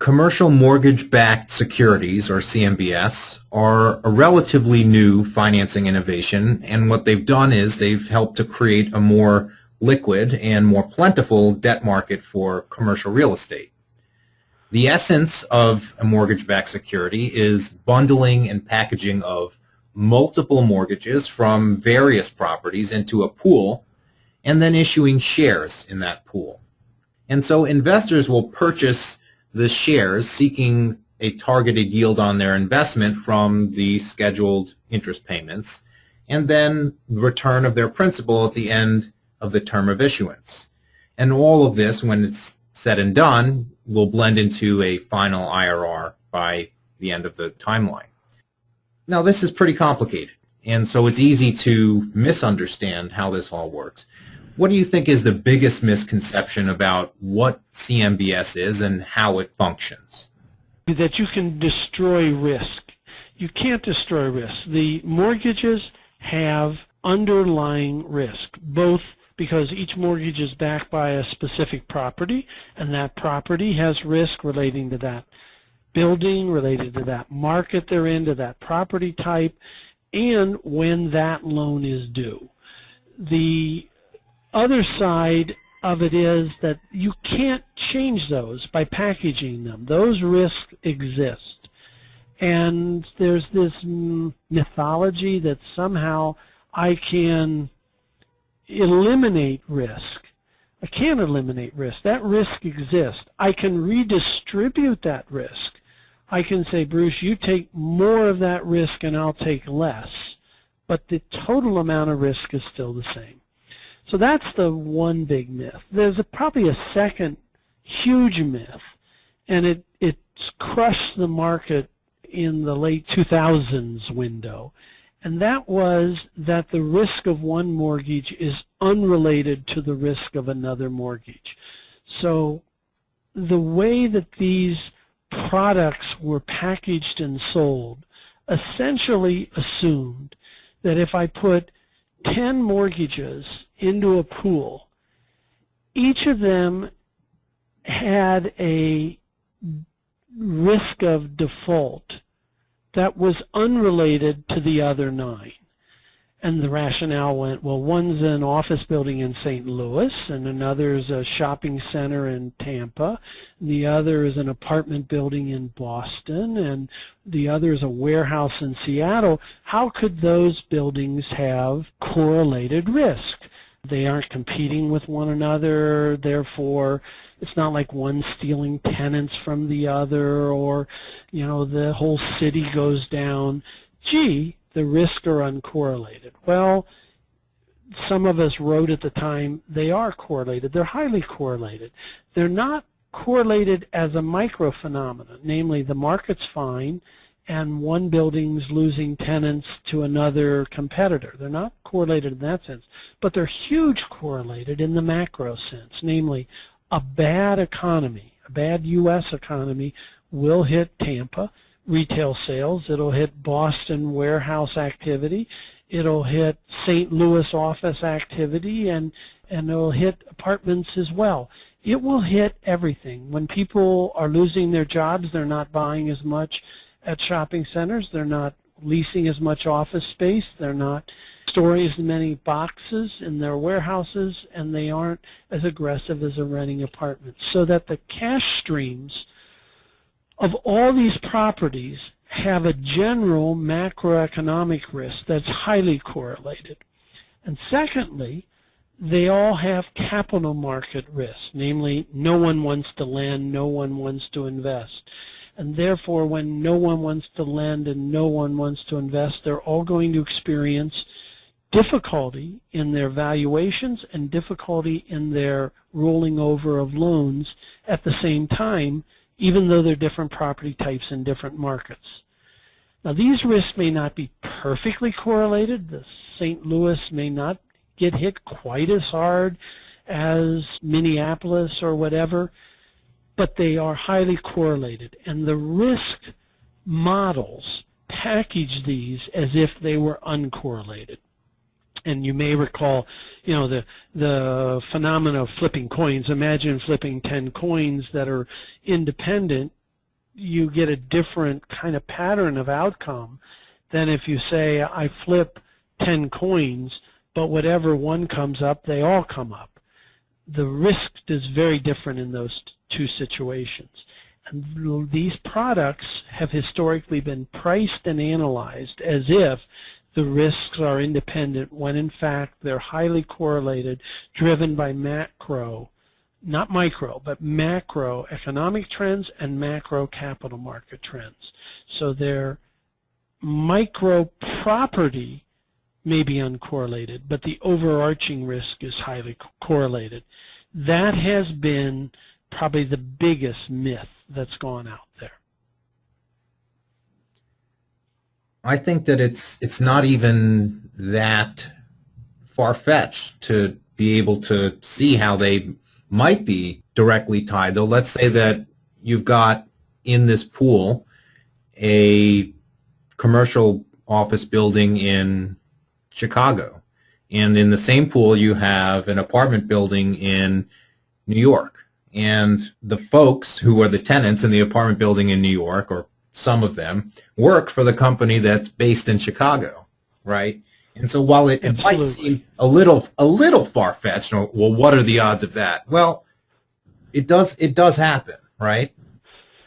Commercial mortgage-backed securities, or CMBS, are a relatively new financing innovation, and what they've done is they've helped to create a more liquid and more plentiful debt market for commercial real estate. The essence of a mortgage-backed security is bundling and packaging of multiple mortgages from various properties into a pool and then issuing shares in that pool. And so investors will purchase the shares seeking a targeted yield on their investment from the scheduled interest payments and then return of their principal at the end of the term of issuance. And all of this, when it's said and done, will blend into a final IRR by the end of the timeline. Now, this is pretty complicated, and so it's easy to misunderstand how this all works. What do you think is the biggest misconception about what CMBS is and how it functions? That you can destroy risk. You can't destroy risk. The mortgages have underlying risk, both because each mortgage is backed by a specific property, and that property has risk relating to that building, related to that market they're in, to that property type, and when that loan is due. The other side of it is that you can't change those by packaging them. Those risks exist. And there's this mythology that somehow I can eliminate risk. I can't eliminate risk. That risk exists. I can redistribute that risk. I can say, Bruce, you take more of that risk and I'll take less. But the total amount of risk is still the same. So that's the one big myth. There's probably a second huge myth, and it's crushed the market in the late 2000s window, and that was that the risk of one mortgage is unrelated to the risk of another mortgage. So the way that these products were packaged and sold essentially assumed that if I put 10 mortgages into a pool, each of them had a risk of default that was unrelated to the other 9. And the rationale went, well, one's an office building in St. Louis, and another's a shopping center in Tampa, and the other is an apartment building in Boston, and the other is a warehouse in Seattle. How could those buildings have correlated risk? They aren't competing with one another, therefore it's not like one stealing tenants from the other, or the whole city goes down. Gee, the risks are uncorrelated. Well, some of us wrote at the time they are correlated. They're highly correlated. They're not correlated as a microphenomenon, namely the market's fine and one building's losing tenants to another competitor. They're not correlated in that sense, but they're huge correlated in the macro sense, namely a bad economy, a bad U.S. economy will hit Tampa retail sales, it'll hit Boston warehouse activity, it'll hit St. Louis office activity, and it'll hit apartments as well. It will hit everything. When people are losing their jobs, they're not buying as much at shopping centers, they're not leasing as much office space, they're not storing as many boxes in their warehouses, and they aren't as aggressive as renting apartments. So that the cash streams of all these properties have a general macroeconomic risk that's highly correlated. And secondly, they all have capital market risk, namely no one wants to lend, no one wants to invest. And therefore, when no one wants to lend and no one wants to invest, they're all going to experience difficulty in their valuations and difficulty in their rolling over of loans at the same time, even though they're different property types in different markets. Now, these risks may not be perfectly correlated. The St. Louis may not get hit quite as hard as Minneapolis or whatever, but they are highly correlated. And the risk models package these as if they were uncorrelated. And you may recall, the phenomena of flipping coins. Imagine flipping 10 coins that are independent, you get a different kind of pattern of outcome than if you say, I flip 10 coins, but whatever one comes up, they all come up. The risk is very different in those two situations. And these products have historically been priced and analyzed as if the risks are independent, when in fact they're highly correlated, driven by macro, not micro, but macro economic trends and macro capital market trends. So their micro property may be uncorrelated, but the overarching risk is highly correlated. That has been probably the biggest myth that's gone out there. I think that it's not even that far-fetched to be able to see how they might be directly tied. Though let's say that you've got in this pool a commercial office building in Chicago, and in the same pool you have an apartment building in New York. And the folks who are the tenants in the apartment building in New York, or some of them, work for the company that's based in Chicago, right? And so while it might seem a little far-fetched, well, what are the odds of that? Well, it does happen, right?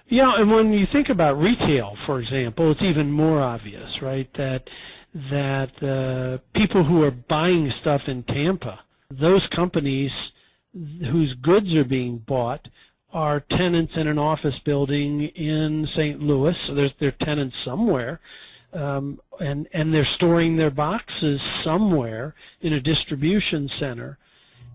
Yeah, and when you think about retail, for example, it's even more obvious, right? That people who are buying stuff in Tampa, those companies whose goods are being bought are tenants in an office building in St. Louis. So they're tenants somewhere, and they're storing their boxes somewhere in a distribution center,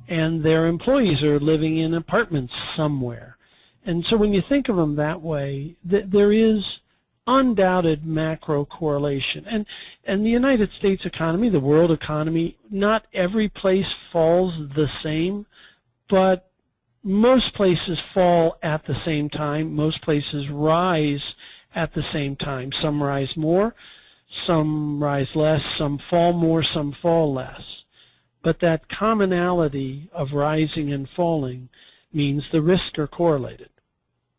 and their employees are living in apartments somewhere. And so when you think of them that way, there is undoubted macro correlation. And the United States economy, the world economy, not every place falls the same, but most places fall at the same time. Most places rise at the same time. Some rise more, some rise less, some fall more, some fall less. But that commonality of rising and falling means the risks are correlated.